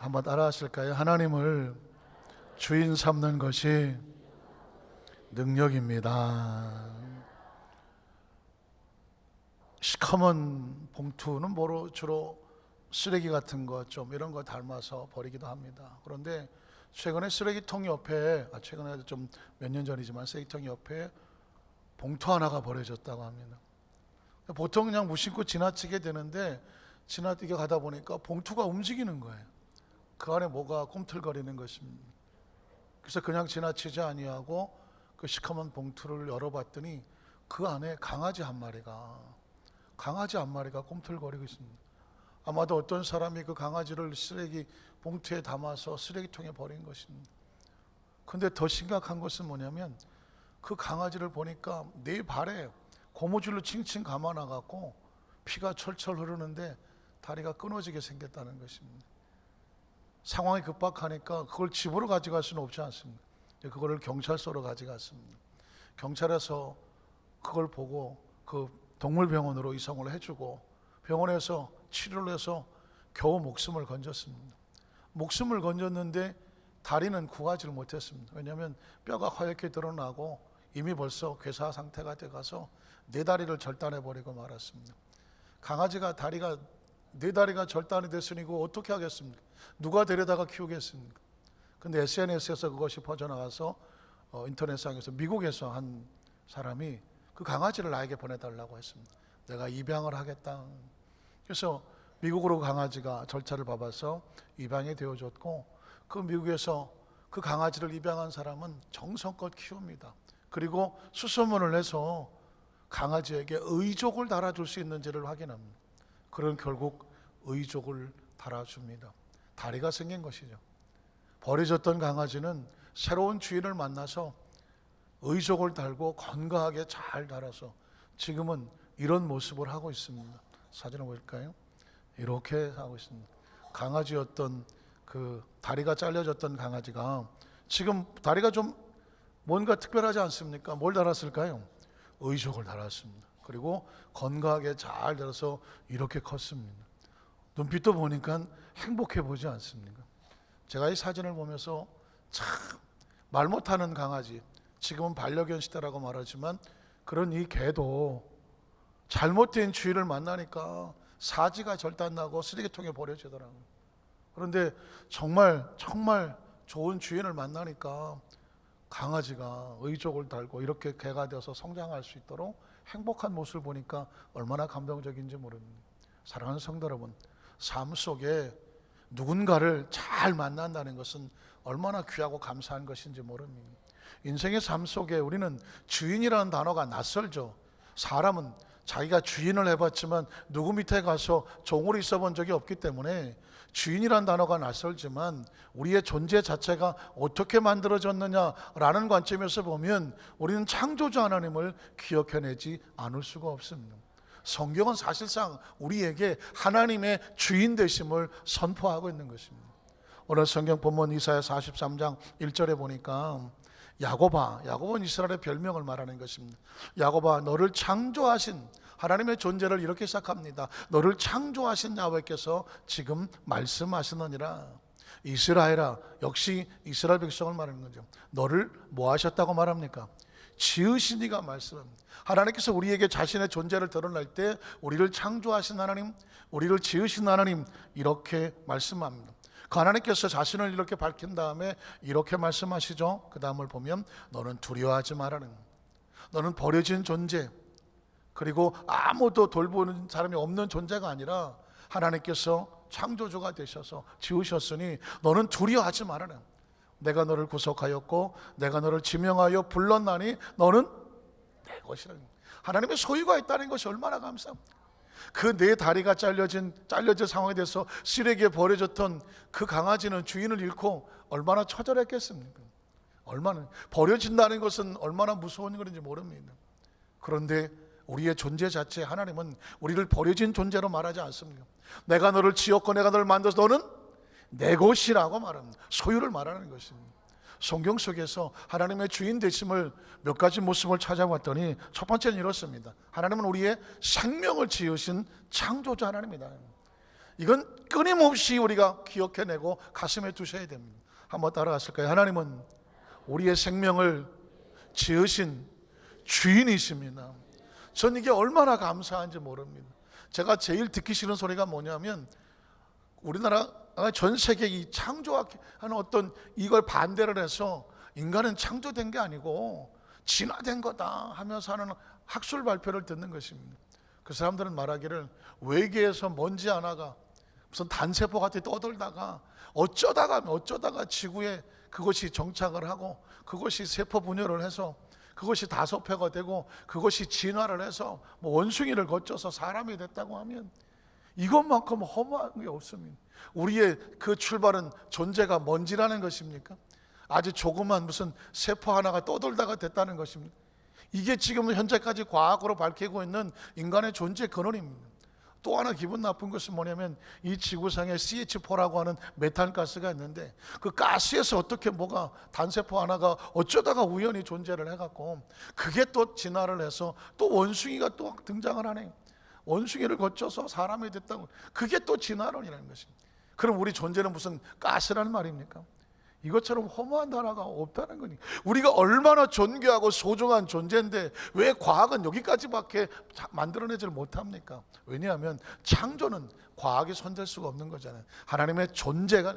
한번 따라 하실까요? 하나님을 주인 삼는 것이 능력입니다. 시커먼 봉투는 뭐로 주로 쓰레기 같은 거 좀 이런 거 닮아서 버리기도 합니다. 그런데 최근에 쓰레기통 옆에 최근에 좀 몇 년 전이지만 쓰레기통 옆에 봉투 하나가 버려졌다고 합니다. 보통 그냥 무심코 지나치게 되는데 지나치게 가다 보니까 봉투가 움직이는 거예요. 그 안에 뭐가 꿈틀거리는 것입니다. 그래서 그냥 지나치지 아니하고 그 시커먼 봉투를 열어봤더니 그 안에 강아지 한 마리가 꿈틀거리고 있습니다. 아마도 어떤 사람이 그 강아지를 쓰레기 봉투에 담아서 쓰레기통에 버린 것입니다. 근데 더 심각한 것은 뭐냐면 그 강아지를 보니까 네 발에 고무줄로 칭칭 감아놔갖고 피가 철철 흐르는데 다리가 끊어지게 생겼다는 것입니다. 상황이 급박하니까 그걸 집으로 가져갈 수는 없지 않습니까? 그거를 경찰서로 가져갔습니다. 경찰에서 그걸 보고 그 동물병원으로 이송을 해주고 병원에서 치료를 해서 겨우 목숨을 건졌습니다. 목숨을 건졌는데 다리는 구하지를 못했습니다. 왜냐하면 뼈가 허옇게 드러나고 이미 벌써 괴사 상태가 돼가서 네 다리를 절단해버리고 말았습니다. 강아지가 네 다리가 절단이 됐으니 그거 어떻게 하겠습니까? 누가 데려다가 키우겠습니까? 근데 SNS에서 그것이 퍼져나가서 인터넷상에서 미국에서 한 사람이 그 강아지를 나에게 보내달라고 했습니다. 내가 입양을 하겠다. 그래서 미국으로 강아지가 절차를 밟아서 입양이 되어졌고 그 미국에서 그 강아지를 입양한 사람은 정성껏 키웁니다. 그리고 수소문을 내서 강아지에게 의족을 달아줄 수 있는지를 확인합니다. 그런 결국 의족을 달아줍니다. 다리가 생긴 것이죠. 버려졌던 강아지는 새로운 주인을 만나서 의족을 달고 건강하게 잘 달아서 지금은 이런 모습을 하고 있습니다. 사진을 보일까요? 이렇게 하고 있습니다. 강아지였던 그 다리가 잘려졌던 강아지가 지금 다리가 좀 뭔가 특별하지 않습니까? 뭘 달았을까요? 의족을 달았습니다. 그리고 건강하게 잘 달아서 이렇게 컸습니다. 눈빛도 보니까 행복해 보이지 않습니까? 제가 이 사진을 보면서 참 말 못하는 강아지, 지금은 반려견 시대라고 말하지만 그런 이 개도 잘못된 주인을 만나니까 사지가 절단나고 쓰레기통에 버려지더라고요. 그런데 정말 좋은 주인을 만나니까 강아지가 의족을 달고 이렇게 개가 되어서 성장할 수 있도록 행복한 모습을 보니까 얼마나 감동적인지 모릅니다. 사랑하는 성도 여러분, 삶 속에 누군가를 잘 만난다는 것은 얼마나 귀하고 감사한 것인지 모릅니다. 인생의 삶 속에 우리는 주인이라는 단어가 낯설죠. 사람은 자기가 주인을 해봤지만 누구 밑에 가서 종으로 있어 본 적이 없기 때문에 주인이라는 단어가 낯설지만 우리의 존재 자체가 어떻게 만들어졌느냐라는 관점에서 보면 우리는 창조주 하나님을 기억해내지 않을 수가 없습니다. 성경은 사실상 우리에게 하나님의 주인 되심을 선포하고 있는 것입니다. 오늘 성경 본문 이사야 43장 1절에 보니까 야곱은 이스라엘의 별명을 말하는 것입니다. 야곱아, 너를 창조하신 하나님의 존재를 이렇게 시작합니다. 너를 창조하신 야훼께서 지금 말씀하시느니라. 이스라엘아, 역시 이스라엘 백성을 말하는 거죠. 너를 뭐 하셨다고 말합니까? 지으신 이가 말씀합니다. 하나님께서 우리에게 자신의 존재를 드러낼 때 우리를 창조하신 하나님, 우리를 지으신 하나님 이렇게 말씀합니다. 그 하나님께서 자신을 이렇게 밝힌 다음에 이렇게 말씀하시죠. 그 다음을 보면 너는 두려워하지 말라는, 너는 버려진 존재, 그리고 아무도 돌보는 사람이 없는 존재가 아니라 하나님께서 창조주가 되셔서 지으셨으니 너는 두려워하지 말아라. 내가 너를 구속하였고 내가 너를 지명하여 불렀나니 너는 내 것이라. 하나님의 소유가 있다는 것이 얼마나 감사합니까? 그 네 다리가 잘려진 상황에 대해서 쓰레기에 버려졌던 그 강아지는 주인을 잃고 얼마나 처절했겠습니까? 얼마나 버려진다는 것은 얼마나 무서운 일인지 모릅니다. 그런데 우리의 존재 자체 하나님은 우리를 버려진 존재로 말하지 않습니다. 내가 너를 지었고 내가 너를 만들어서 너는 내 것이라고 말합니다. 소유를 말하는 것입니다. 성경 속에서 하나님의 주인 되심을 몇 가지 모습을 찾아봤더니 첫 번째는 이렇습니다. 하나님은 우리의 생명을 지으신 창조자 하나님이다. 이건 끊임없이 우리가 기억해내고 가슴에 두셔야 됩니다. 한번 따라가실까요? 하나님은 우리의 생명을 지으신 주인이십니다. 전 이게 얼마나 감사한지 모릅니다. 제가 제일 듣기 싫은 소리가 뭐냐면, 우리나라가 전 세계 이 창조하는 어떤 이걸 반대를 해서 인간은 창조된 게 아니고 진화된 거다 하면서 하는 학술 발표를 듣는 것입니다. 그 사람들은 말하기를 외계에서 먼지 하나가 무슨 단세포 같이 떠돌다가 어쩌다가 지구에 그것이 정착을 하고 그것이 세포 분열을 해서 그것이 다소패가 되고 그것이 진화를 해서 뭐 원숭이를 거쳐서 사람이 됐다고 하면 이것만큼 허무한 게 없습니다. 우리의 그 출발은 존재가 먼지라는 것입니까? 아주 조그만 무슨 세포 하나가 떠돌다가 됐다는 것입니다. 이게 지금 현재까지 과학으로 밝히고 있는 인간의 존재 근원입니다. 또 하나 기분 나쁜 것은 뭐냐면, 이 지구상에 CH4라고 하는 메탄 가스가 있는데 그 가스에서 어떻게 뭐가 단세포 하나가 어쩌다가 우연히 존재를 해갖고 그게 또 진화를 해서 또 원숭이가 또 등장을 하네. 원숭이를 거쳐서 사람이 됐다고. 그게 또 진화론이라는 것입니다. 그럼 우리 존재는 무슨 가스라는 말입니까? 이것처럼 허무한 단어가 없다는 거니. 우리가 얼마나 존귀하고 소중한 존재인데 왜 과학은 여기까지밖에 만들어내질 못합니까? 왜냐하면 창조는 과학이 손댈 수가 없는 거잖아요. 하나님의 존재가.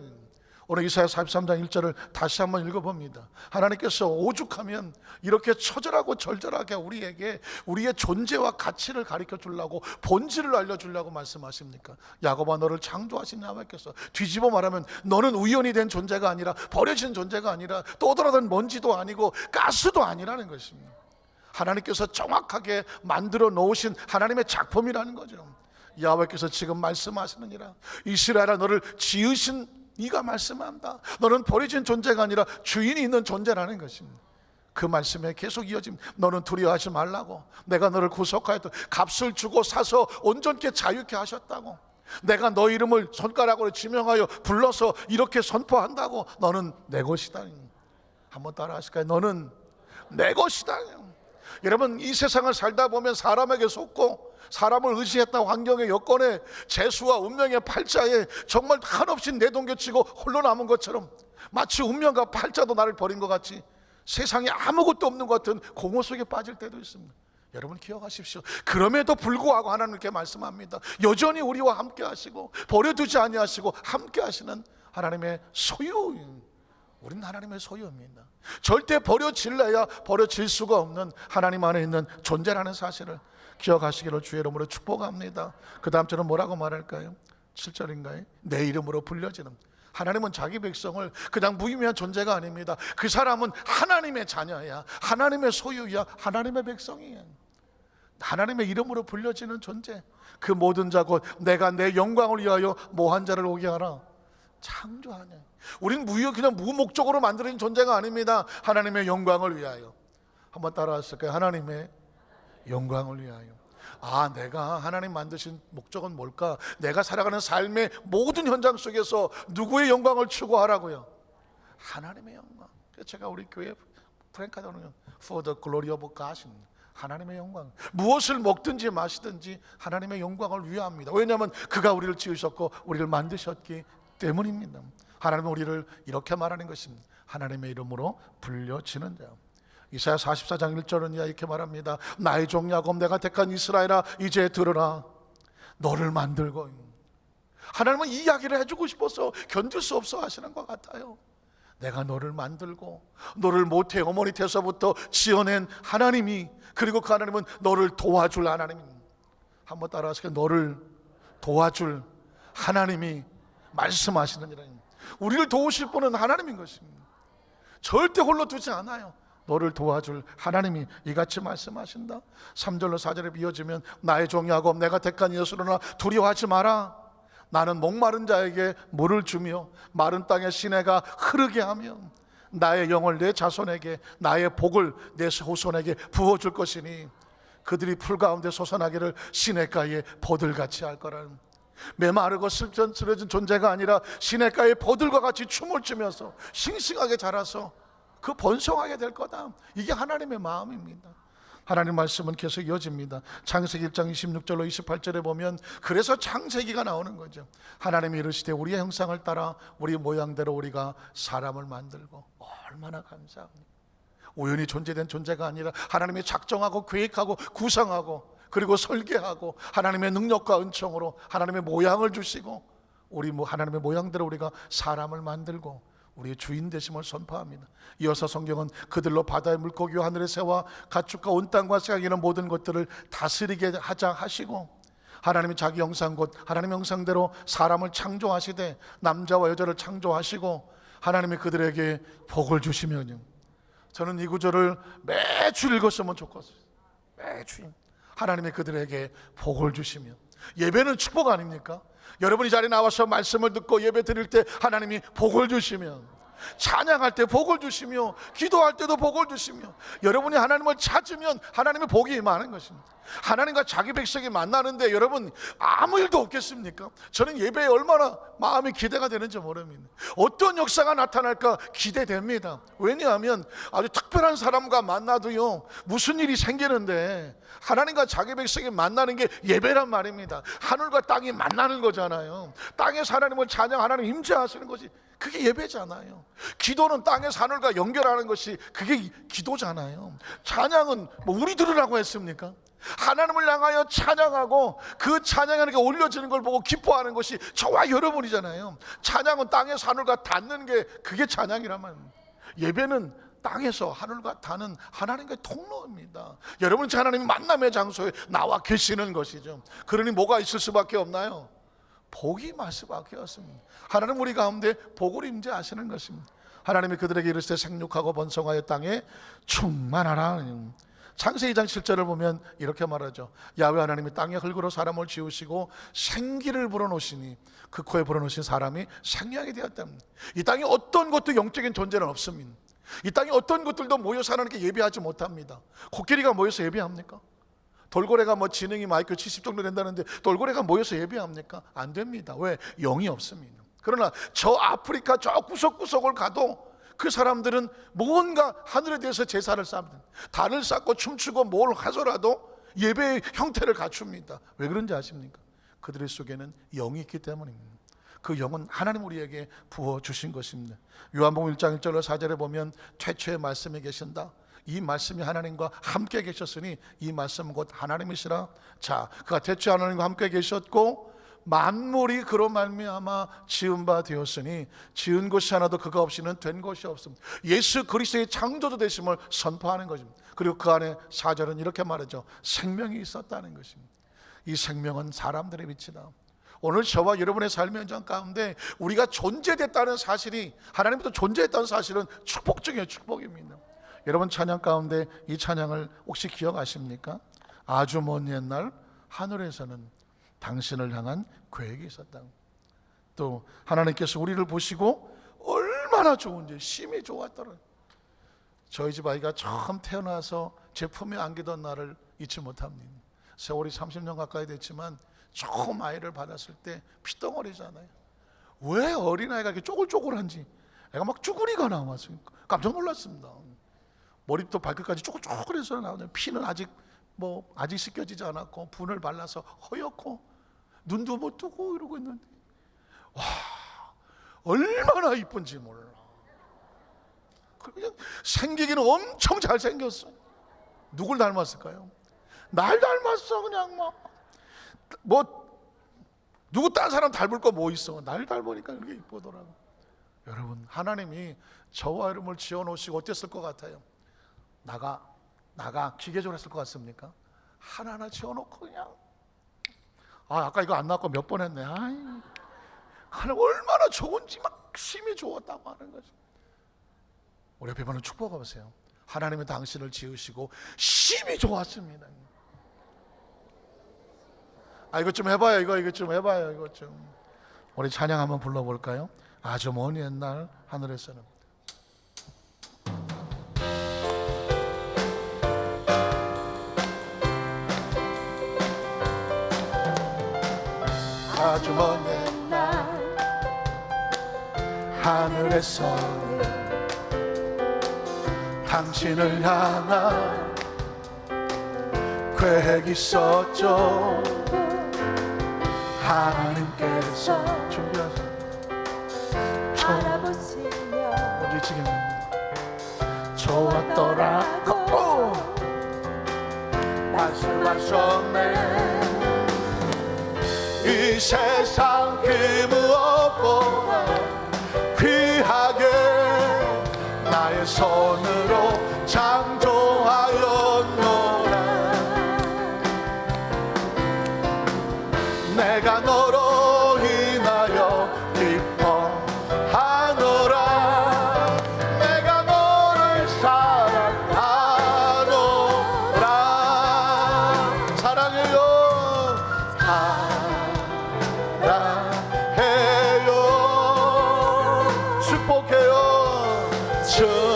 오늘 이사야 43장 1절을 다시 한번 읽어봅니다. 하나님께서 오죽하면 이렇게 처절하고 절절하게 우리에게 우리의 존재와 가치를 가르쳐 주려고, 본질을 알려주려고 말씀하십니까? 야곱아, 너를 창조하신 야곱께서, 뒤집어 말하면 너는 우연히 된 존재가 아니라, 버려진 존재가 아니라, 떠돌아다니는 먼지도 아니고 가스도 아니라는 것입니다. 하나님께서 정확하게 만들어 놓으신 하나님의 작품이라는 거죠. 야곱께서 지금 말씀하시느니라, 이스라엘아, 너를 지으신 네가 말씀한다. 너는 버려진 존재가 아니라 주인이 있는 존재라는 것입니다. 그 말씀에 계속 이어집니다. 너는 두려워하지 말라고. 내가 너를 구속하였다. 값을 주고 사서 온전케 자유케 하셨다고. 내가 너 이름을 손가락으로 지명하여 불러서 이렇게 선포한다고. 너는 내 것이다. 한번 따라 하실까요? 너는 내 것이다. 여러분, 이 세상을 살다 보면 사람에게 속고 사람을 의지했다 환경의 여건에 재수와 운명의 팔자에 정말 한없이 내동겨치고 홀로 남은 것처럼, 마치 운명과 팔자도 나를 버린 것 같이 세상에 아무것도 없는 것 같은 공허 속에 빠질 때도 있습니다. 여러분 기억하십시오. 그럼에도 불구하고 하나님께 말씀합니다. 여전히 우리와 함께 하시고 버려두지 아니하시고 함께 하시는 하나님의 소유. 우리는 하나님의 소유입니다. 절대 버려질래야 버려질 수가 없는 하나님 안에 있는 존재라는 사실을 기억하시기를 주의 이름으로 축복합니다. 그 다음 절은 뭐라고 말할까요? 7절인가요? 내 이름으로 불려지는. 하나님은 자기 백성을 그냥 무의미한 존재가 아닙니다. 그 사람은 하나님의 자녀야, 하나님의 소유야, 하나님의 백성이야. 하나님의 이름으로 불려지는 존재. 그 모든 자 곧 내가 내 영광을 위하여 모한 자를 오게 하라. 창조하냐. 우리는 그냥 무목적으로 만들어진 존재가 아닙니다. 하나님의 영광을 위하여. 한번 따라하실까요? 하나님의 영광을 위하여. 내가 하나님 만드신 목적은 뭘까? 내가 살아가는 삶의 모든 현장 속에서 누구의 영광을 추구하라고요? 하나님의 영광. 제가 우리 교회 프랭카드는 For the glory of God, 하나님의 영광. 무엇을 먹든지 마시든지 하나님의 영광을 위하합니다. 왜냐하면 그가 우리를 지으셨고 우리를 만드셨기 때문입니다. 하나님은 우리를 이렇게 말하는 것입니다. 하나님의 이름으로 불려지는 자. 이사야 44장 1절은 이렇게 말합니다. 나의 종 야곱, 내가 택한 이스라엘아, 이제 들으라. 너를 만들고. 하나님은 이 이야기를 해주고 싶어서 견딜 수 없어 하시는 것 같아요. 내가 너를 만들고 너를 모태 어머니 태서부터 지어낸 하나님이, 그리고 그 하나님은 너를 도와줄 하나님입니다. 한번 따라하시게. 너를 도와줄 하나님이 말씀하시느니라. 우리를 도우실 분은 하나님인 것입니다. 절대 홀로 두지 않아요. 너를 도와줄 하나님이 이같이 말씀하신다. 3절로 4절에 이어지면 나의 종 야곱, 내가 택한 이스라엘아, 두려워하지 마라. 나는 목마른 자에게 물을 주며 마른 땅에 시내가 흐르게 하며 나의 영을 내 자손에게, 나의 복을 내 후손에게 부어줄 것이니 그들이 풀 가운데 솟아나기를 시냇가에 보들같이 할 거라는. 메마르고 쓰러진 존재가 아니라 시냇가의 보들과 같이 춤을 추면서 싱싱하게 자라서 그 번성하게 될 거다. 이게 하나님의 마음입니다. 하나님 말씀은 계속 이어집니다. 창세기 1장 26절로 28절에 보면 그래서 창세기가 나오는 거죠. 하나님이 이르시되 우리의 형상을 따라 우리 모양대로 우리가 사람을 만들고. 얼마나 감사합니까? 우연히 존재된 존재가 아니라 하나님이 작정하고 계획하고 구상하고 그리고 설계하고 하나님의 능력과 은총으로 하나님의 모양을 주시고 우리 하나님의 모양대로 우리가 사람을 만들고 우리의 주인 되심을 선포합니다. 이어서 성경은 그들로 바다의 물고기와 하늘의 새와 가축과 온 땅과 새기는 모든 것들을 다스리게 하자 하시고 하나님이 자기 형상 곧 하나님의 형상대로 사람을 창조하시되 남자와 여자를 창조하시고 하나님이 그들에게 복을 주시면요. 저는 이 구절을 매주 읽었으면 좋겠어요. 매주 하나님이 그들에게 복을 주시며. 예배는 축복 아닙니까? 여러분이 자리에 나와서 말씀을 듣고 예배 드릴 때 하나님이 복을 주시면, 찬양할 때 복을 주시며, 기도할 때도 복을 주시며, 여러분이 하나님을 찾으면 하나님의 복이 임하는 것입니다. 하나님과 자기 백성이 만나는데 여러분 아무 일도 없겠습니까? 저는 예배에 얼마나 마음이 기대가 되는지 모릅니다. 어떤 역사가 나타날까 기대됩니다. 왜냐하면 아주 특별한 사람과 만나도요 무슨 일이 생기는데, 하나님과 자기 백성이 만나는 게 예배란 말입니다. 하늘과 땅이 만나는 거잖아요. 땅에서 하나님을 찬양, 하나님 임재하시는 것이 그게 예배잖아요. 기도는 땅에서 하늘과 연결하는 것이 그게 기도잖아요. 찬양은 뭐 우리 들으라고 했습니까? 하나님을 향하여 찬양하고 그 찬양하는 게 올려지는 걸 보고 기뻐하는 것이 저와 여러분이잖아요. 찬양은 땅에서 하늘과 닿는 게 그게 찬양이란 말입니다. 예배는 땅에서 하늘과 닿는 하나님과의 통로입니다. 여러분, 하나님이 만남의 장소에 나와 계시는 것이죠. 그러니 뭐가 있을 수밖에 없나요? 복이 임할 수밖에 없습니다. 하나님 우리 가운데 복을 임재하시는 것입니다. 하나님이 그들에게 이르시되 생육하고 번성하여 땅에 충만하라. 창세기 2장 7절을 보면 이렇게 말하죠. 야훼 하나님이 땅의 흙으로 사람을 지으시고 생기를 불어넣으시니 그 코에 불어넣으신 사람이 생명이 되었답니다. 이 땅에 어떤 것도 영적인 존재는 없습니다. 이 땅에 어떤 것들도 모여서 하나님께 예배하지 못합니다. 코끼리가 모여서 예배합니까? 돌고래가 뭐 지능이 IQ 70 정도 된다는데 돌고래가 모여서 예배합니까? 안 됩니다. 왜? 영이 없습니다. 그러나 저 아프리카 저 구석구석을 가도 그 사람들은 뭔가 하늘에 대해서 제사를 쌓습니다. 단을 쌓고 춤추고 뭘 하더라도 예배의 형태를 갖춥니다. 왜 그런지 아십니까? 그들 속에는 영이 있기 때문입니다. 그 영은 하나님 우리에게 부어주신 것입니다. 요한복음 1장 1절로 4절에 보면 태초에 말씀이 계신다. 이 말씀이 하나님과 함께 계셨으니 이 말씀은 곧 하나님이시라. 자, 그가 태초에 하나님과 함께 계셨고 만물이 그로 말미암아 지은 바 되었으니 지은 것이 하나도 그가 없이는 된 것이 없습니다. 예수 그리스도의 창조주 되심을 선포하는 것입니다. 그리고 그 안에 4절은 이렇게 말하죠. 생명이 있었다는 것입니다. 이 생명은 사람들의 빛이다. 오늘 저와 여러분의 삶의 현장 가운데 우리가 존재됐다는 사실이, 하나님부터 존재했다는 사실은 축복 중에 축복입니다. 여러분 찬양 가운데 이 찬양을 혹시 기억하십니까? 아주 먼 옛날 하늘에서는 당신을 향한 계획이 있었다. 또 하나님께서 우리를 보시고 얼마나 좋은지, 심히 좋았더라. 저희 집 아이가 처음 태어나서 제 품에 안기던 날을 잊지 못합니다. 세월이 30년 가까이 됐지만 처음 아이를 받았을 때 피덩어리잖아요. 왜 어린아이가 이렇게 쪼글쪼글한지, 애가 막 쭈구리가 나왔어요. 깜짝 놀랐습니다. 머리부터 발끝까지 쪼글쪼글해서 나오는, 피는 아직 씻겨지지 않았고 분을 발라서 허옇고 눈도 못 뜨고 이러고 있는데, 와, 얼마나 이쁜지 몰라. 그냥 생기기는 엄청 잘생겼어. 누굴 닮았을까요? 날 닮았어. 그냥 누구 딴 사람 닮을 거 뭐 있어. 날 닮으니까 그렇게 이쁘더라고. 여러분, 하나님이 저와 여러분을 지어놓으시고 어땠을 것 같아요? 나가 기계적으로 했을 것 같습니까? 하나하나 지어놓고 그냥, 아까 이거 안 나왔고 몇 번 했네. 하나님 얼마나 좋은지 막 심히 좋았다고 하는 거죠. 우리 옆에 보는 축복해 보세요. 하나님은 당신을 지으시고 심히 좋았습니다. 이것 좀 해봐요. 이것 좀 해봐요. 이것 좀. 우리 찬양 한번 불러볼까요? 아주 먼 옛날 하늘에서는. 아주 먼 옛날 하늘에서는 당신을 향한 계획 있었죠. 하나님께서 준비하셨죠. 알아보시며 부딪히겠네. 좋았더라고 말씀하셨네. 이 세상 그 무엇보다 귀하게 나의 손으로 창조하였노라. 내가 너로 인하여 기뻐하노라. 내가 너를 사랑하노라. 사랑해요. 사랑해요. 축복해요. 축복해요.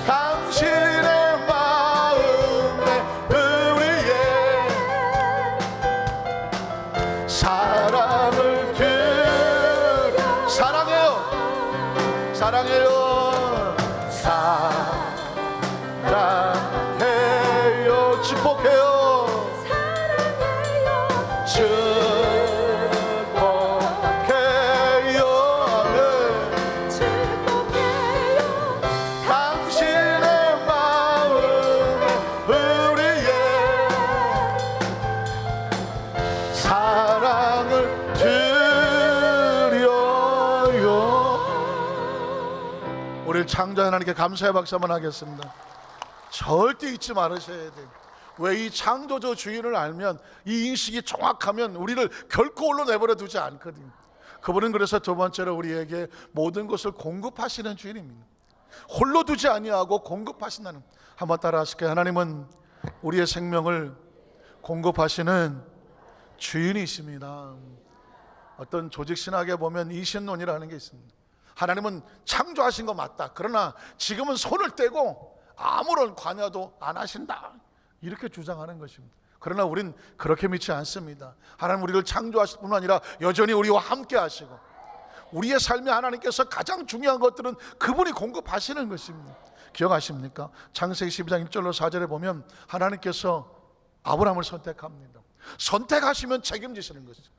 당신의 마음에 우리의 사랑을 드려. 사랑해요. 사랑해요. 사랑해요. 축복해요. 축복해요. 네. 당신의 마음에 우리의 사랑을 드려요. 우리 창조 하나님께 감사의 박수 한번 하겠습니다. 절대 잊지 말으셔야 돼요. 왜? 이 창조주 주인을 알면, 이 인식이 정확하면 우리를 결코 홀로 내버려 두지 않거든요. 그분은 그래서 두 번째로 우리에게 모든 것을 공급하시는 주인입니다. 홀로 두지 아니하고 공급하신다는. 한번 따라 하실까요? 하나님은 우리의 생명을 공급하시는 주인이십니다. 어떤 조직신학에 보면 이신론이라는 게 있습니다. 하나님은 창조하신 거 맞다. 그러나 지금은 손을 떼고 아무런 관여도 안 하신다. 이렇게 주장하는 것입니다. 그러나 우린 그렇게 믿지 않습니다. 하나님 우리를 창조하실 뿐만 아니라 여전히 우리와 함께 하시고, 우리의 삶에 하나님께서 가장 중요한 것들은 그분이 공급하시는 것입니다. 기억하십니까? 창세기 12장 1절로 4절에 보면 하나님께서 아브라함을 선택합니다. 선택하시면 책임지시는 것이죠.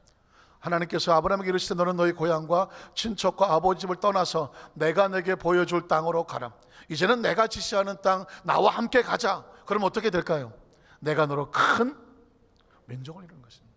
하나님께서 아브라함에게 이르시되 너는 너희 고향과 친척과 아버지 집을 떠나서 내가 내게 보여줄 땅으로 가라. 이제는 내가 지시하는 땅 나와 함께 가자. 그럼 어떻게 될까요? 내가 너로 큰 민족을 이루는 것입니다.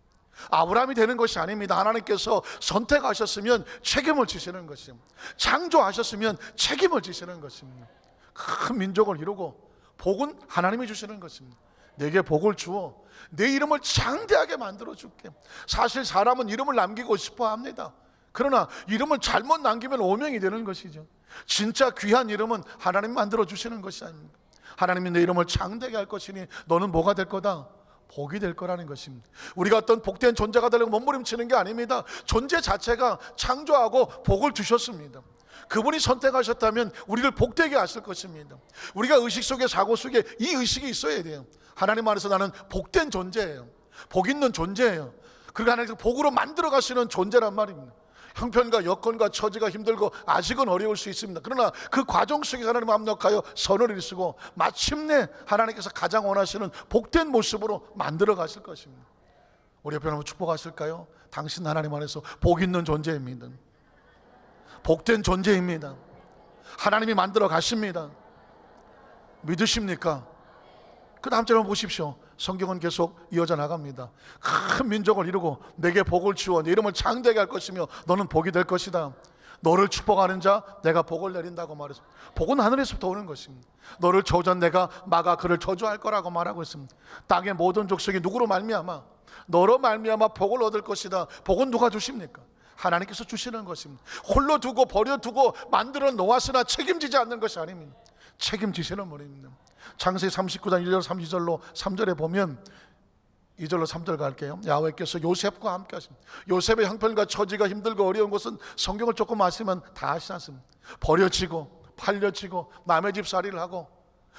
아브라함이 되는 것이 아닙니다. 하나님께서 선택하셨으면 책임을 지시는 것입니다. 창조하셨으면 책임을 지시는 것입니다. 큰 민족을 이루고 복은 하나님이 주시는 것입니다. 내게 복을 주어 내 이름을 장대하게 만들어 줄게. 사실 사람은 이름을 남기고 싶어 합니다. 그러나 이름을 잘못 남기면 오명이 되는 것이죠. 진짜 귀한 이름은 하나님 만들어 주시는 것이 아닙니까? 하나님이 내 이름을 장대하게 할 것이니 너는 뭐가 될 거다? 복이 될 거라는 것입니다. 우리가 어떤 복된 존재가 되려고 몸부림치는 게 아닙니다. 존재 자체가 창조하고 복을 주셨습니다. 그분이 선택하셨다면 우리를 복되게 하실 것입니다. 우리가 의식 속에, 사고 속에 이 의식이 있어야 돼요. 하나님 안에서 나는 복된 존재예요. 복 있는 존재예요. 그리고 하나님께서 복으로 만들어 가시는 존재란 말입니다. 형편과 여건과 처지가 힘들고 아직은 어려울 수 있습니다. 그러나 그 과정 속에서 하나님 합력하여 선을 이루시고 마침내 하나님께서 가장 원하시는 복된 모습으로 만들어 가실 것입니다. 우리 옆에 한번 축복하실까요? 당신 하나님 안에서 복 있는 존재입니다. 복된 존재입니다. 하나님이 만들어 가십니다. 믿으십니까? 그 다음 절을 보십시오. 성경은 계속 이어져 나갑니다. 큰 민족을 이루고 내게 복을 주어 내 이름을 장대하게 할 것이며 너는 복이 될 것이다. 너를 축복하는 자 내가 복을 내린다고 말했습니다. 복은 하늘에서부터 오는 것입니다. 너를 저주한 내가 막아 그를 저주할 거라고 말하고 있습니다. 땅의 모든 족속이 누구로 말미암아? 너로 말미암아 복을 얻을 것이다. 복은 누가 주십니까? 하나님께서 주시는 것입니다. 홀로 두고 버려두고 만들어 놓았으나 책임지지 않는 것이 아닙니다. 책임지시는 분입니다. 창세기 39장 1절 3절로 3절에 보면 2절로 3절 갈게요. 야훼께서 요셉과 함께 하십니다. 요셉의 형편과 처지가 힘들고 어려운 것은 성경을 조금 아시면 다 아시지 않습니까? 버려지고 팔려지고 남의 집 살이를 하고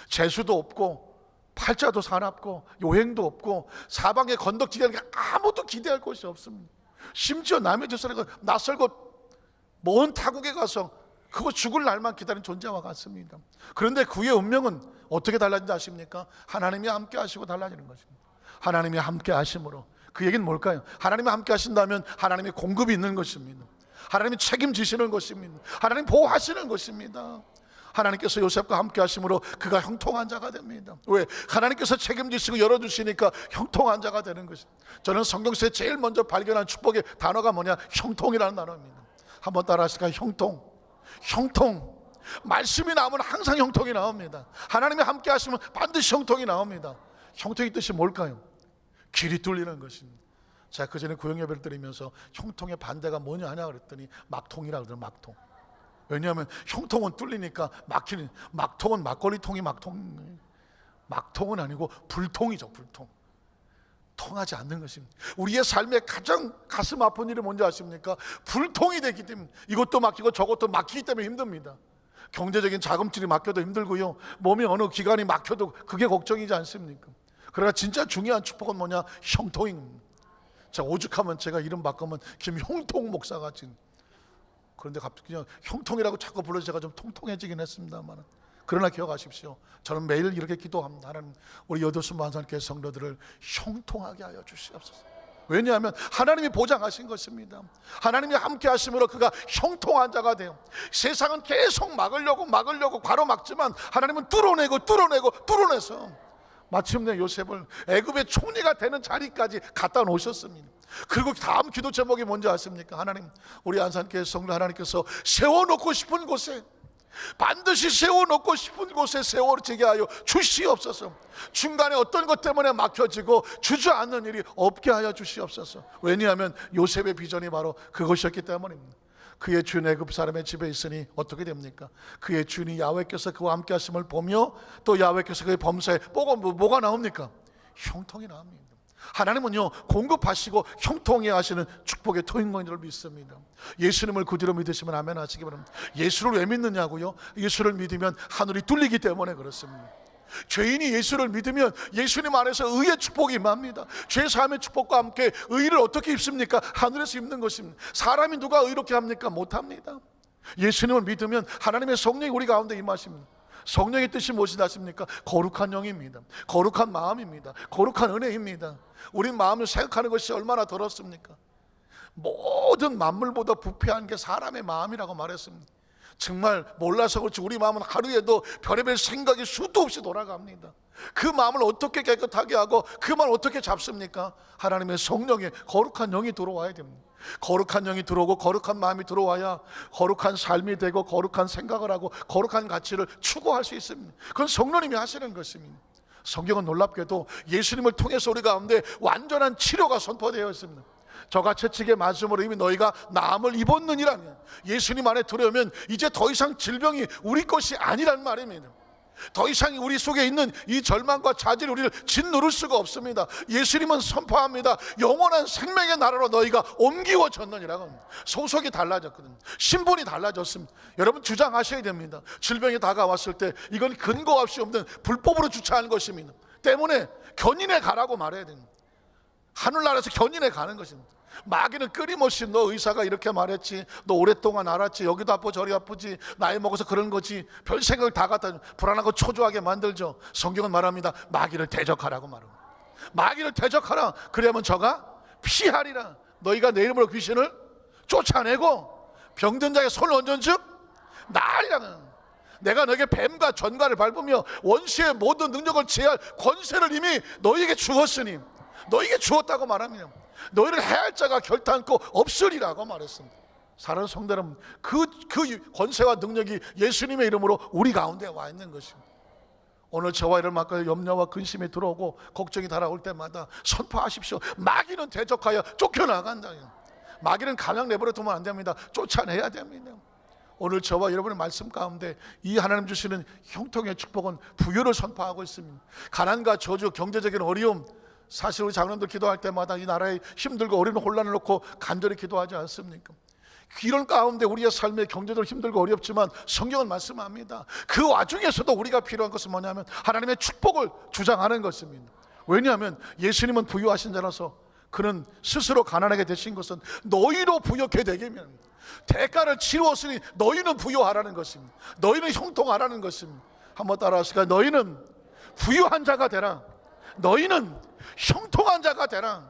재수도 없고 팔자도 사납고 요행도 없고 사방에 건덕지게 아무도 기대할 곳이 없습니다. 심지어 남의 집 살이가 낯설고 먼 타국에 가서 그거 죽을 날만 기다린 존재와 같습니다. 그런데 그의 운명은 어떻게 달라진지 아십니까? 하나님이 함께 하시고 달라지는 것입니다. 하나님이 함께 하심으로. 그 얘기는 뭘까요? 하나님이 함께 하신다면 하나님의 공급이 있는 것입니다. 하나님이 책임지시는 것입니다. 하나님 보호하시는 것입니다. 하나님께서 요셉과 함께 하심으로 그가 형통한 자가 됩니다. 왜? 하나님께서 책임지시고 열어주시니까 형통한 자가 되는 것입니다. 저는 성경에서 제일 먼저 발견한 축복의 단어가 뭐냐? 형통이라는 단어입니다. 한번 따라 하실까요? 형통. 형통. 말씀이 나오면 항상 형통이 나옵니다. 하나님이 함께 하시면 반드시 형통이 나옵니다. 형통의 뜻이 뭘까요? 길이 뚫리는 것입니다. 제가 그전에 구역예배를 드리면서 형통의 반대가 뭐냐 하냐 그랬더니 막통이라고 그러더라고요. 막통. 왜냐하면 형통은 뚫리니까 막히는, 막통은 막걸리통이 막통은 아니고 불통이죠. 불통. 통하지 않는 것입니다. 우리의 삶에 가장 가슴 아픈 일이 뭔지 아십니까? 불통이 되기 때문에, 이것도 막히고 저것도 막히기 때문에 힘듭니다. 경제적인 자금줄이 막혀도 힘들고요, 몸이 어느 기관이 막혀도 그게 걱정이지 않습니까? 그러나 진짜 중요한 축복은 뭐냐? 형통입니다. 자, 오죽하면 제가 이름 바꾸면 김형통 목사가 지금, 그런데 갑자기 그냥 형통이라고 자꾸 불러서 제가 좀 통통해지긴 했습니다만, 그러나 기억하십시오. 저는 매일 이렇게 기도합니다. 하나님, 우리 여도수 만산교회 성도들을 형통하게 하여 주시옵소서. 왜냐하면 하나님이 보장하신 것입니다. 하나님이 함께 하심으로 그가 형통한 자가 돼요. 세상은 계속 막으려고 가로막지만 하나님은 뚫어내서 마침내 요셉을 애굽의 총리가 되는 자리까지 갖다 놓으셨습니다. 그리고 다음 기도 제목이 뭔지 아십니까? 하나님, 우리 안산교회 성도 하나님께서 세워놓고 싶은 곳에, 반드시 세워놓고 싶은 곳에 세워지게 하여 주시옵소서. 중간에 어떤 것 때문에 막혀지고 주저앉는 일이 없게 하여 주시옵소서. 왜냐하면 요셉의 비전이 바로 그것이었기 때문입니다. 그의 주인 애굽 사람의 집에 있으니 어떻게 됩니까? 그의 주인이 야훼께서 그와 함께 하심을 보며 또 야훼께서 그의 범사에 뭐가 나옵니까? 형통이 나옵니다. 하나님은요, 공급하시고 형통해 하시는 축복의 토인인 줄 믿습니다. 예수님을 그 뒤로 믿으시면 아멘 하시기 바랍니다. 예수를 왜 믿느냐고요? 예수를 믿으면 하늘이 뚫리기 때문에 그렇습니다. 죄인이 예수를 믿으면 예수님 안에서 의의 축복이 임합니다. 죄사함의 축복과 함께 의를 어떻게 입습니까? 하늘에서 입는 것입니다. 사람이 누가 의롭게 합니까? 못합니다. 예수님을 믿으면 하나님의 성령이 우리 가운데 임하십니다. 성령의 뜻이 무엇이다 하십니까? 거룩한 영입니다. 거룩한 마음입니다. 거룩한 은혜입니다. 우리 마음을 생각하는 것이 얼마나 더럽습니까? 모든 만물보다 부패한 게 사람의 마음이라고 말했습니다. 정말 몰라서 그렇지 우리 마음은 하루에도 별의별 생각이 수도 없이 돌아갑니다. 그 마음을 어떻게 깨끗하게 하고 그 마음을 어떻게 잡습니까? 하나님의 성령의 거룩한 영이 들어와야 됩니다. 거룩한 영이 들어오고 거룩한 마음이 들어와야 거룩한 삶이 되고 거룩한 생각을 하고 거룩한 가치를 추구할 수 있습니다. 그건 성령님이 하시는 것입니다. 성경은 놀랍게도 예수님을 통해서 우리 가운데 완전한 치료가 선포되어 있습니다. 저가 채찍에 맞음으로 이미 너희가 나음을 입었느니라. 예수님 안에 들어오면 이제 더 이상 질병이 우리 것이 아니란 말입니다. 더 이상 우리 속에 있는 이 절망과 자질이 우리를 짓누를 수가 없습니다. 예수님은 선포합니다. 영원한 생명의 나라로 너희가 옮기워졌느니라고. 소속이 달라졌거든요. 신분이 달라졌습니다. 여러분 주장하셔야 됩니다. 질병이 다가왔을 때 이건 근거 없이 없는 불법으로 주차하는 것입니다. 때문에 견인해 가라고 말해야 됩니다. 하늘나라에서 견인해 가는 것입니다. 마귀는 끊임없이 너 의사가 이렇게 말했지, 너 오랫동안 알았지, 여기도 아프고 저리 아프지, 나이 먹어서 그런 거지, 별 생각을 다 갖다 불안하고 초조하게 만들죠. 성경은 말합니다. 마귀를 대적하라고 말합니다. 마귀를 대적하라. 그래야만 저가 피하리라. 너희가 내 이름으로 귀신을 쫓아내고 병든 자에게 손을 얹은즉 나으리라. 내가 너에게 뱀과 전갈을 밟으며 원수의 모든 능력을 제할 권세를 이미 너희에게 주었으니, 너희에게 주었다고 말합니다. 너희를 해할 자가 결단코 없으리라고 말했습니다. 사랑하는 성도 여러분, 그 권세와 능력이 예수님의 이름으로 우리 가운데 와 있는 것입니다. 오늘 저와 이를 막고 염려와 근심이 들어오고 걱정이 달아올 때마다 선포하십시오. 마귀는 대적하여 쫓겨나간다. 마귀는 가냥 내버려 두면 안 됩니다. 쫓아내야 됩니다. 오늘 저와 여러분의 말씀 가운데 이 하나님 주시는 형통의 축복은 부유를 선포하고 있습니다. 가난과 저주, 경제적인 어려움, 사실 우리 장로님들 기도할 때마다 이 나라의 힘들고 어려운 혼란을 놓고 간절히 기도하지 않습니까? 이런 가운데 우리의 삶에 경제적으로 힘들고 어렵지만 성경은 말씀합니다. 그 와중에서도 우리가 필요한 것은 뭐냐면 하나님의 축복을 주장하는 것입니다. 왜냐하면 예수님은 부유하신 자라서 그는 스스로 가난하게 되신 것은 너희로 부욕해 되게 하면, 대가를 치루었으니 너희는 부유하라는 것입니다. 너희는 형통하라는 것입니다. 한번 따라하실까요? 너희는 부유한 자가 되라. 너희는 형통한 자가 되라.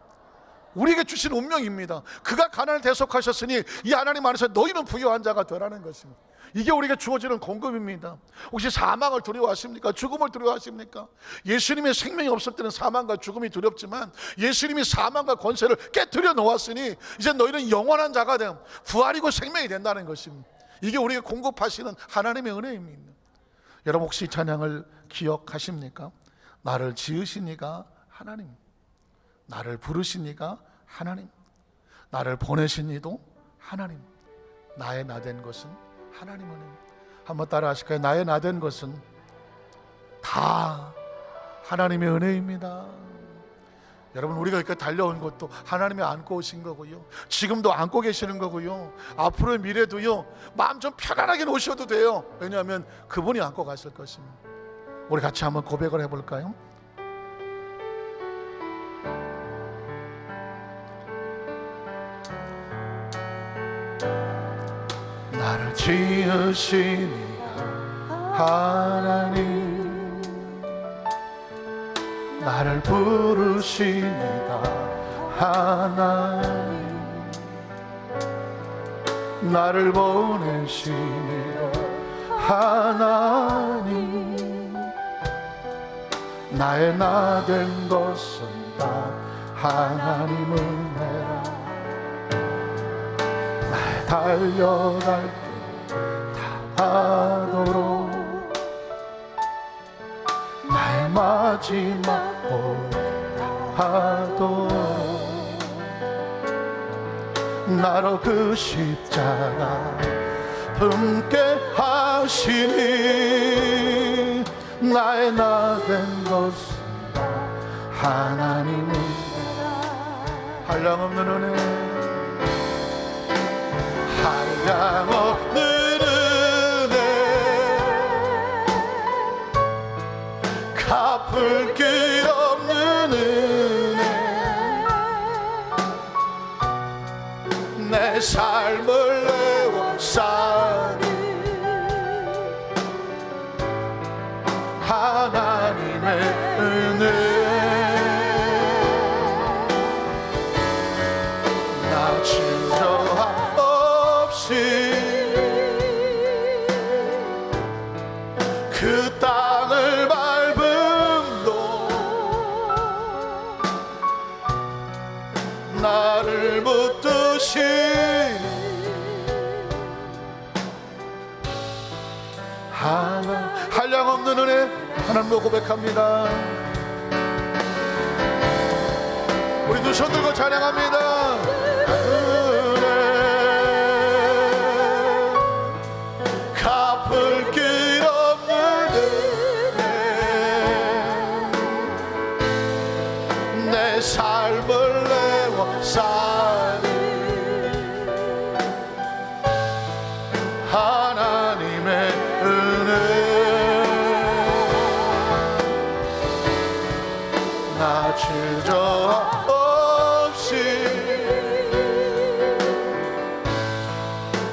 우리에게 주신 운명입니다. 그가 가난을 대속하셨으니 이 하나님 안에서 너희는 부유한 자가 되라는 것입니다. 이게 우리에게 주어지는 공급입니다. 혹시 사망을 두려워하십니까? 죽음을 두려워하십니까? 예수님의 생명이 없을 때는 사망과 죽음이 두렵지만 예수님이 사망과 권세를 깨뜨려 놓았으니 이제 너희는 영원한 자가 됨, 부활이고 생명이 된다는 것입니다. 이게 우리에게 공급하시는 하나님의 은혜입니다. 여러분 혹시 이 찬양을 기억하십니까? 나를 지으신 이가 하나님, 나를 부르신 이가 하나님, 나를 보내신 이도 하나님, 나의 나된 것은 하나님 은혜. 한번 따라 하실까요? 나의 나된 것은 다 하나님의 은혜입니다. 여러분 우리가 이렇게 달려온 것도 하나님이 안고 오신 거고요, 지금도 안고 계시는 거고요, 앞으로의 미래도요 마음 좀 편안하게 놓으셔도 돼요. 왜냐하면 그분이 안고 가실 것입니다. 우리 같이 한번 고백을 해볼까요? 나를 지으신 이가 하나님, 나를 부르신 이가 하나님, 나를 보내신 이가 하나님, 나의 나된 것은 다 하나님 은혜라. 나의 달려갈 길 다하도록 나의 마지막 볼 다하도록 나로 그 십자가 품게 하시니 나의 나된 것은 다 하나님의 한량없는 은혜, 한량없는 은혜, 갚을 길 없는 은혜, 내 삶을 내어 사는 하나님의 은혜. 나 질서함 없이 그 땅을 밟음도 나를 붙드신 한량없는 은혜 하나님으로 고백합니다. 우리 두 손 들고 찬양합니다. 은혜 갚을 길 없는 은혜, 내 삶을 내어 사는 하나님의 은혜. 나 질저 없이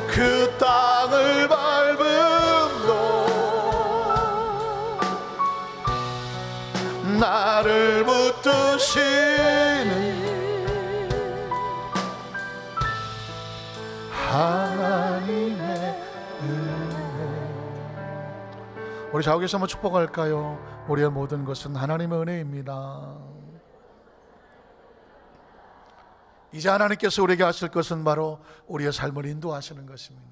그 땅을 밟음도 나를 붙드시는 하나님의 은혜. 우리 좌우에서 한번 축복할까요? 우리의 모든 것은 하나님의 은혜입니다. 이제 하나님께서 우리에게 하실 것은 바로 우리의 삶을 인도하시는 것입니다.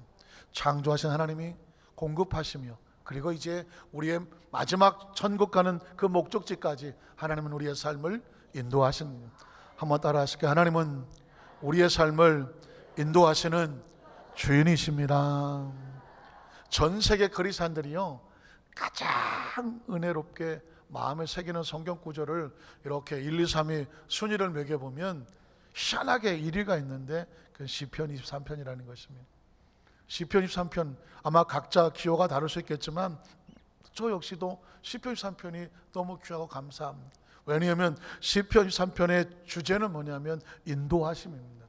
창조하신 하나님이 공급하시며, 그리고 이제 우리의 마지막 천국 가는 그 목적지까지 하나님은 우리의 삶을 인도하십니다. 한번 따라 하실까요? 하나님은 우리의 삶을 인도하시는 주인이십니다. 전 세계 그리스도인들이요 가장 은혜롭게 마음에 새기는 성경 구절을 이렇게 1, 2, 3위 순위를 매겨보면 희한하게 1위가 있는데 그 시편 23편이라는 것입니다. 시편 23편 아마 각자 기호가 다를 수 있겠지만 저 역시도 시편 23편이 너무 귀하고 감사합니다. 왜냐하면 시편 23편의 주제는 뭐냐면 인도하심입니다.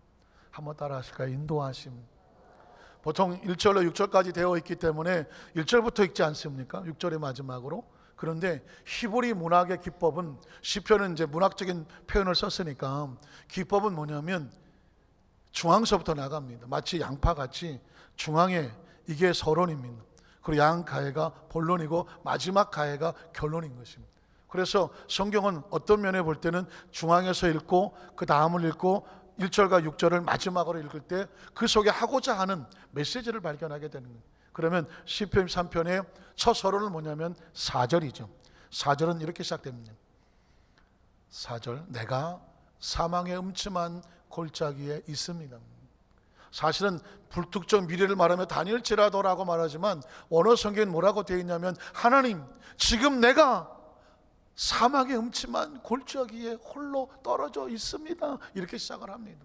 한번 따라 하실까요? 인도하심. 보통 1절로 6절까지 되어 있기 때문에 1절부터 읽지 않습니까? 6절의 마지막으로. 그런데 히브리 문학의 기법은, 시편은 이제 문학적인 표현을 썼으니까 기법은 뭐냐면 중앙서부터 나갑니다. 마치 양파같이 중앙에 이게 서론입니다. 그리고 양 가해가 본론이고 마지막 가해가 결론인 것입니다. 그래서 성경은 어떤 면에 볼 때는 중앙에서 읽고 그 다음을 읽고 1절과 6절을 마지막으로 읽을 때 그 속에 하고자 하는 메시지를 발견하게 되는 거예요. 그러면 시편 3편의 첫 서론은 뭐냐면 4절이죠. 4절은 이렇게 시작됩니다. 4절, 내가 사망의 음침한 골짜기에 있습니다. 사실은 불특정 미래를 말하며 다닐지라도라고 말하지만 원어 성경은 뭐라고 되어 있냐면, 하나님, 지금 내가 사막의 음침한 골짜기에 홀로 떨어져 있습니다, 이렇게 시작을 합니다.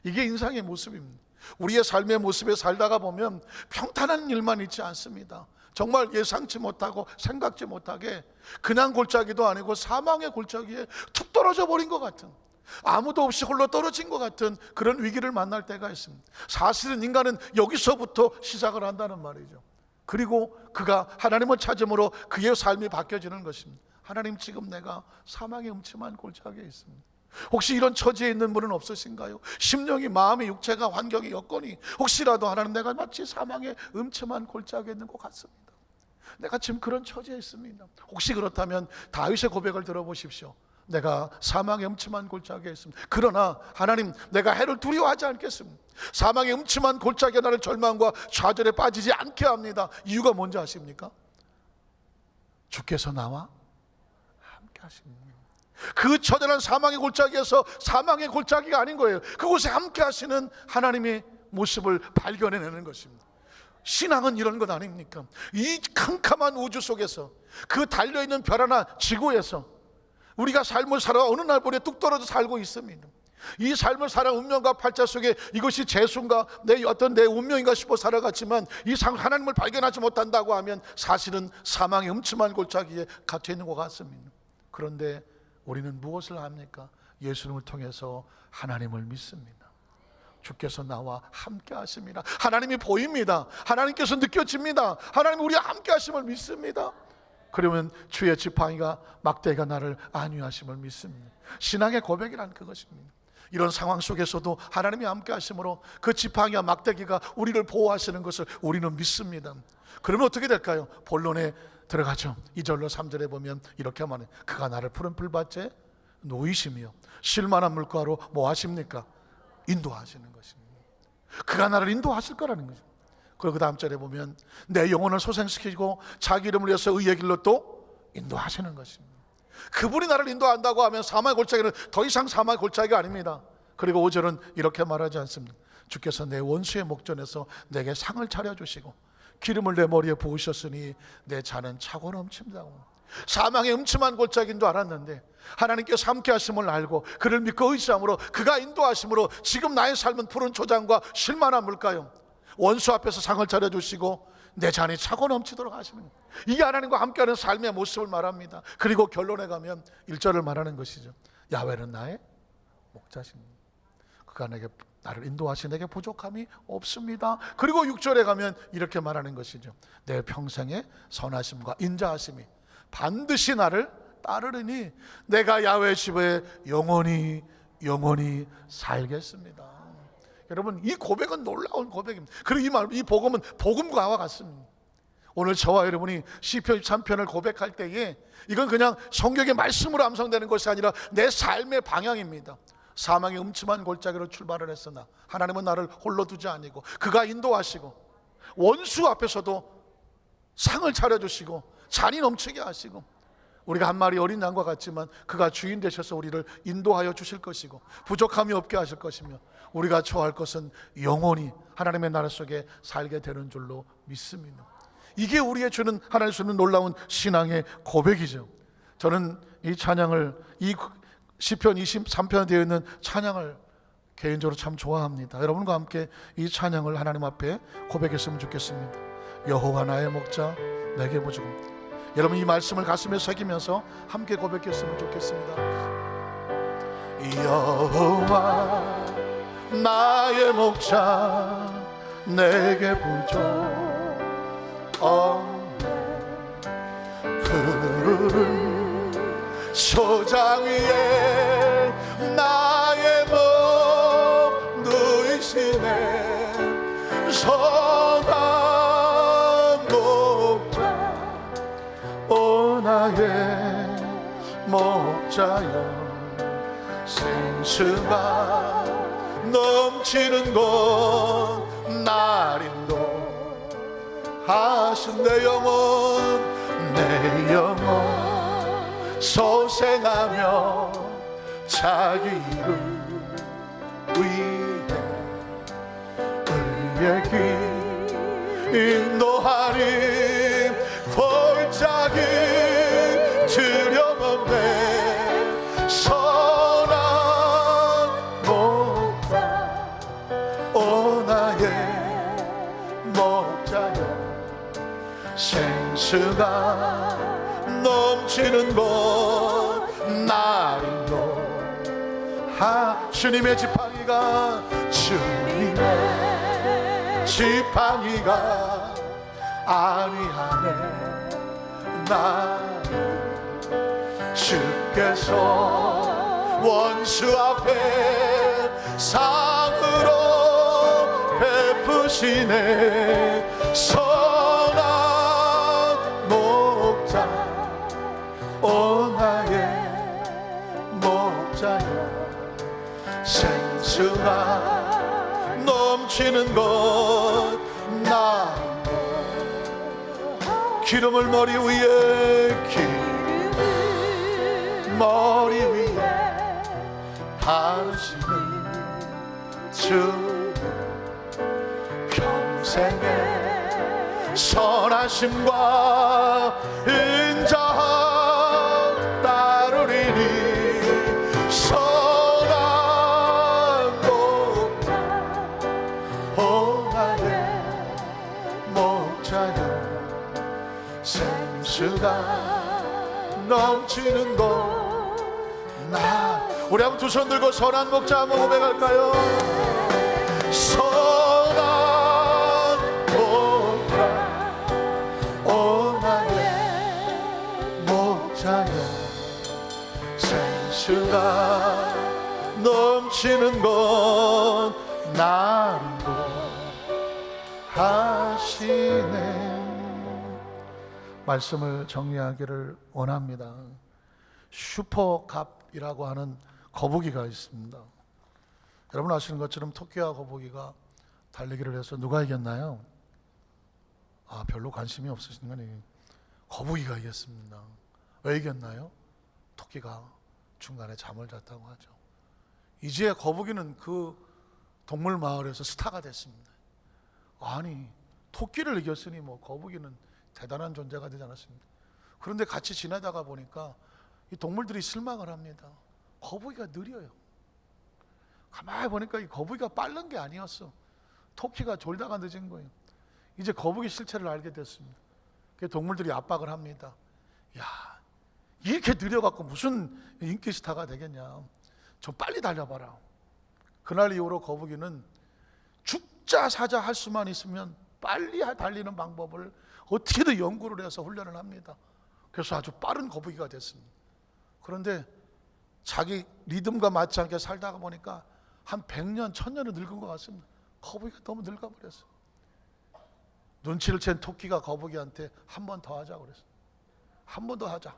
이게 인상의 모습입니다. 우리의 삶의 모습에 살다가 보면 평탄한 일만 있지 않습니다. 정말 예상치 못하고 생각지 못하게 그냥 골짜기도 아니고 사망의 골짜기에 툭 떨어져 버린 것 같은, 아무도 없이 홀로 떨어진 것 같은 그런 위기를 만날 때가 있습니다. 사실은 인간은 여기서부터 시작을 한다는 말이죠. 그리고 그가 하나님을 찾음으로 그의 삶이 바뀌어지는 것입니다. 하나님, 지금 내가 사망의 음침한 골짜기에 있습니다. 혹시 이런 처지에 있는 분은 없으신가요? 심령이, 마음이, 육체가, 환경이, 여건이 혹시라도 하나님, 내가 마치 사망의 음침한 골짜기에 있는 것 같습니다. 내가 지금 그런 처지에 있습니다. 혹시 그렇다면 다윗의 고백을 들어보십시오. 내가 사망의 음침한 골짜기에 있습니다. 그러나 하나님, 내가 해를 두려워하지 않겠습니다. 사망의 음침한 골짜기에 나를 절망과 좌절에 빠지지 않게 합니다. 이유가 뭔지 아십니까? 주께서 나와 함께 하십니다. 그 처절한 사망의 골짜기에서 사망의 골짜기가 아닌 거예요. 그곳에 함께 하시는 하나님의 모습을 발견해내는 것입니다. 신앙은 이런 것 아닙니까? 이 캄캄한 우주 속에서, 그 달려있는 별 하나 지구에서 우리가 삶을 살아 어느 날 보니 뚝 떨어져 살고 있습니다. 이 삶을 살아 운명과 팔자 속에 이것이 제 순가 내 운명인가 싶어 살아갔지만 이 하나님을 발견하지 못한다고 하면 사실은 사망의 음침한 골짜기에 갇혀 있는 것 같습니다. 그런데 우리는 무엇을 합니까? 예수님을 통해서 하나님을 믿습니다. 주께서 나와 함께 하십니다. 하나님이 보입니다. 하나님께서 느껴집니다. 하나님 우리와 함께 하심을 믿습니다. 그러면 주의 지팡이가, 막대기가 나를 안위하심을 믿습니다. 신앙의 고백이란 그것입니다. 이런 상황 속에서도 하나님이 함께 하심으로 그 지팡이와 막대기가 우리를 보호하시는 것을 우리는 믿습니다. 그러면 어떻게 될까요? 본론에 들어가죠. 2절로 3절에 보면 이렇게 말해요. 그가 나를 푸른 풀밭에 놓이시며 실만한 물가로 뭐 하십니까? 인도하시는 것입니다. 그가 나를 인도하실 거라는 거죠. 그리고 그 다음 절에 보면 내 영혼을 소생시키고 자기 이름을 위해서 의의 길로 또 인도하시는 것입니다. 그분이 나를 인도한다고 하면 사망의 골짜기는 더 이상 사망의 골짜기가 아닙니다. 그리고 5절은 이렇게 말하지 않습니다. 주께서 내 원수의 목전에서 내게 상을 차려주시고 기름을 내 머리에 부으셨으니 내 잔은 차고 넘칩니다. 사망의 음침한 골짜기인 줄 알았는데 하나님께서 함께 하심을 알고 그를 믿고 의지함으로 그가 인도하심으로 지금 나의 삶은 푸른 초장과 실만한 물가요, 원수 앞에서 상을 차려주시고 내 잔이 차고 넘치도록 하시는 거예요. 이게 하나님과 함께하는 삶의 모습을 말합니다. 그리고 결론에 가면 1절을 말하는 것이죠. 야훼는 나의 목자십니다. 그가 나를 인도하시 내게 부족함이 없습니다. 그리고 6절에 가면 이렇게 말하는 것이죠. 내 평생의 선하심과 인자하심이 반드시 나를 따르리니 내가 야훼 집에 영원히 살겠습니다. 여러분, 이 고백은 놀라운 고백입니다. 그리고 이 복음은 복음과와 같습니다. 오늘 저와 여러분이 시편 3편을 고백할 때에 이건 그냥 성경의 말씀으로 암송되는 것이 아니라 내 삶의 방향입니다. 사망의 음침한 골짜기로 출발을 했으나 하나님은 나를 홀로 두지 아니고 그가 인도하시고 원수 앞에서도 상을 차려주시고 잔이 넘치게 하시고, 우리가 한 마리 어린 양과 같지만 그가 주인 되셔서 우리를 인도하여 주실 것이고 부족함이 없게 하실 것이며 우리가 처할 것은 영원히 하나님의 나라 속에 살게 되는 줄로 믿습니다. 이게 우리의 주는 하나님 주는 놀라운 신앙의 고백이죠. 저는 이 찬양을, 이 시편 23편에 되어 있는 찬양을 개인적으로 참 좋아합니다. 여러분과 함께 이 찬양을 하나님 앞에 고백했으면 좋겠습니다. 여호와 나의 목자 내게 부족합니다. 여러분, 이 말씀을 가슴에 새기면서 함께 고백했으면 좋겠습니다. 여호와 나의 목자 내게 부족 없네. 푸른 소장 위에 나의 몸 누이시네. 선한 목자 오 나의 목자여. 생수가 넘치는 곳 날 인도하신 내 영혼 소생하며 자기 이름 위에 의의 길 인도하니 골짜기 두려움 없네. 선한 목자 오 나의 목자여. 생수가 넘치는 곳 날 인도하. 주님의 지팡이가 주님의 지팡이가 아니하네. 나를 주께서 원수 앞에 상으로 베푸시네. 선한 목자 오 나의 목자여. 생수가 넘치는 곳 나 기름을 머리 위에 머리 위에 바르시는 주 평생의 선하심과 인자함 따르리니. 선한 목자 오 나의 목자여. 생수가 넘치는 곳 나. 우리 한번 두 손 들고 선한 목자 한번 고백할까요? 선한 목자 오 나의 목자여. 생수가 넘치는 곳 나를 하시네. 말씀을 정리하기를 원합니다. 슈퍼갑이라고 하는 거북이가 있습니다. 여러분 아시는 것처럼 토끼와 거북이가 달리기를 해서 누가 이겼나요? 별로 관심이 없으신 거니 거북이가 이겼습니다. 왜 이겼나요? 토끼가 중간에 잠을 잤다고 하죠. 이제 거북이는 그 동물 마을에서 스타가 됐습니다. 아니 토끼를 이겼으니 뭐 거북이는 대단한 존재가 되지 않았습니다. 그런데 같이 지내다가 보니까 이 동물들이 실망을 합니다. 거북이가 느려요. 가만히 보니까 이 거북이가 빠른 게 아니었어. 토끼가 졸다가 늦은 거예요. 이제 거북이 실체를 알게 됐습니다. 그래서 동물들이 압박을 합니다. 야, 이렇게 느려갖고 무슨 인기 스타가 되겠냐. 좀 빨리 달려봐라. 그날 이후로 거북이는 죽자 사자 할 수만 있으면 빨리 달리는 방법을 어떻게든 연구를 해서 훈련을 합니다. 그래서 아주 빠른 거북이가 됐습니다. 그런데 자기 리듬과 맞지 않게 살다가 보니까 한 100년, 1000년은 늙은 것 같습니다. 거북이가 너무 늙어버렸어요. 눈치를 챈 토끼가 거북이한테 한 번 더 하자고 그랬어요. 한 번 더 하자.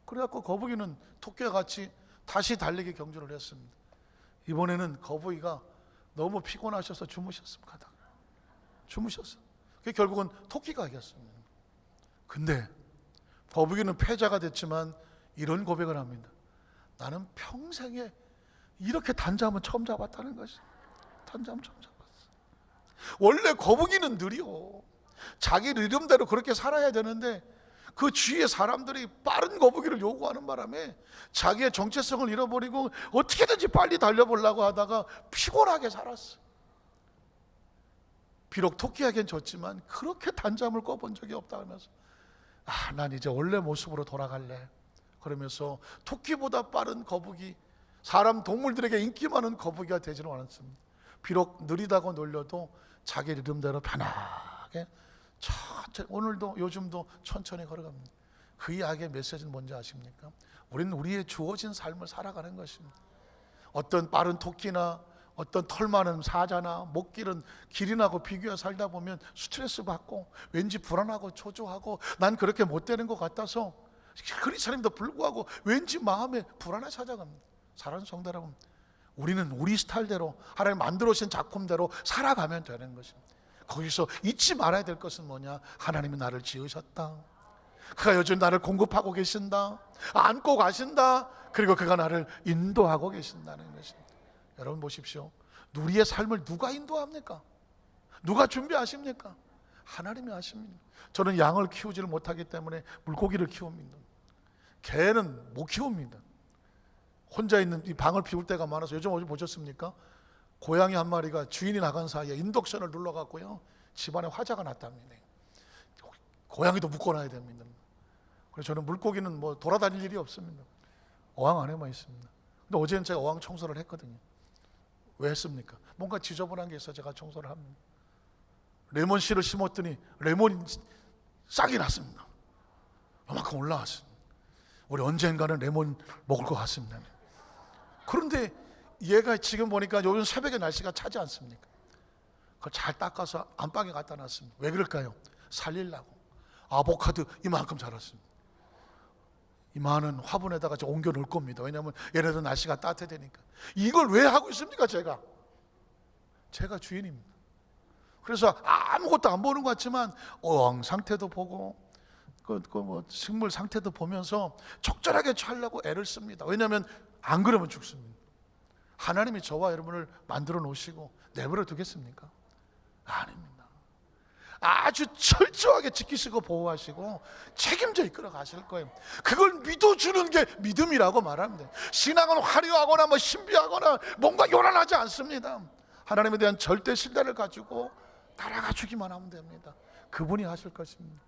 그래갖고 거북이는 토끼와 같이 다시 달리기 경주를 했습니다. 이번에는 거북이가 너무 피곤하셔서 주무셨습니다. 주무셨어요. 결국은 토끼가 이겼습니다. 근데 거북이는 패자가 됐지만 이런 고백을 합니다. 나는 평생에 이렇게 단잠은 처음 잡았다는 것이. 단잠 처음 잡았어. 원래 거북이는 느려. 자기 리듬대로 그렇게 살아야 되는데 그 주위의 사람들이 빠른 거북이를 요구하는 바람에 자기의 정체성을 잃어버리고 어떻게든지 빨리 달려보려고 하다가 피곤하게 살았어. 비록 토끼에겐 졌지만 그렇게 단잠을 꿔본 적이 없다 하면서 난 이제 원래 모습으로 돌아갈래. 그러면서 토끼보다 빠른 거북이, 사람 동물들에게 인기 많은 거북이가 되지는 않았습니다. 비록 느리다고 놀려도 자기 이름대로 편하게 천천히, 오늘도 요즘도 천천히 걸어갑니다. 그 이야기의 메시지는 뭔지 아십니까? 우리는 우리의 주어진 삶을 살아가는 것입니다. 어떤 빠른 토끼나 어떤 털 많은 사자나 목길은 기린하고 비교해 살다 보면 스트레스 받고 왠지 불안하고 초조하고 난 그렇게 못 되는 것 같아서 그리스도님도 불구하고 왠지 마음에 불안을 찾아갑니다. 사랑하는 성도 여러분, 우리는 우리 스타일대로 하나님 만들어 주신 작품대로 살아가면 되는 것입니다. 거기서 잊지 말아야 될 것은 뭐냐? 하나님이 나를 지으셨다. 그가 여전히 나를 공급하고 계신다. 안고 가신다. 그리고 그가 나를 인도하고 계신다는 것입니다. 여러분 보십시오. 우리의 삶을 누가 인도합니까? 누가 준비하십니까? 하나님이 하십니다. 저는 양을 키우지를 못하기 때문에 물고기를 키웁니다. 개는 못 키웁니다. 혼자 있는 이 방을 비울 때가 많아서 요즘 어디 보셨습니까? 고양이 한 마리가 주인이 나간 사이에 인덕션을 눌러갖고요 집안에 화재가 났답니다. 고양이도 묶어놔야 됩니다. 그래서 저는 물고기는 뭐 돌아다닐 일이 없습니다. 어항 안에만 있습니다. 근데 어제는 제가 어항 청소를 했거든요. 왜 했습니까? 뭔가 지저분한 게 있어 제가 청소를 합니다. 레몬 씨를 심었더니 레몬이 싹이 났습니다. 요만큼 올라왔습니다. 우리 언젠가는 레몬 먹을 것 같습니다. 그런데 얘가 지금 보니까 요즘 새벽에 날씨가 차지 않습니까? 그걸 잘 닦아서 안방에 갖다 놨습니다. 왜 그럴까요? 살리려고. 아보카도 이만큼 자랐습니다. 이만한 화분에다가 옮겨 놓을 겁니다. 왜냐하면 얘네들 날씨가 따뜻해지니까. 이걸 왜 하고 있습니까? 제가 주인입니다. 그래서 아무것도 안 보는 것 같지만 어항 상태도 보고 뭐 식물 상태도 보면서 적절하게 하려고 애를 씁니다. 왜냐하면 안 그러면 죽습니다. 하나님이 저와 여러분을 만들어 놓으시고 내버려 두겠습니까? 아닙니다. 아주 철저하게 지키시고 보호하시고 책임져 이끌어 가실 거예요. 그걸 믿어주는 게 믿음이라고 말합니다. 신앙은 화려하거나 뭐 신비하거나 뭔가 요란하지 않습니다. 하나님에 대한 절대 신뢰를 가지고 따라가 주기만 하면 됩니다. 그분이 하실 것입니다.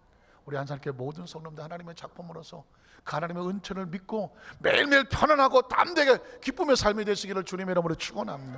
우리 한살교회 모든 성도님들 하나님의 작품으로서 그 하나님의 은총을 믿고 매일매일 편안하고 담대하게 기쁨의 삶이 되시기를 주님의 이름으로 축원합니다.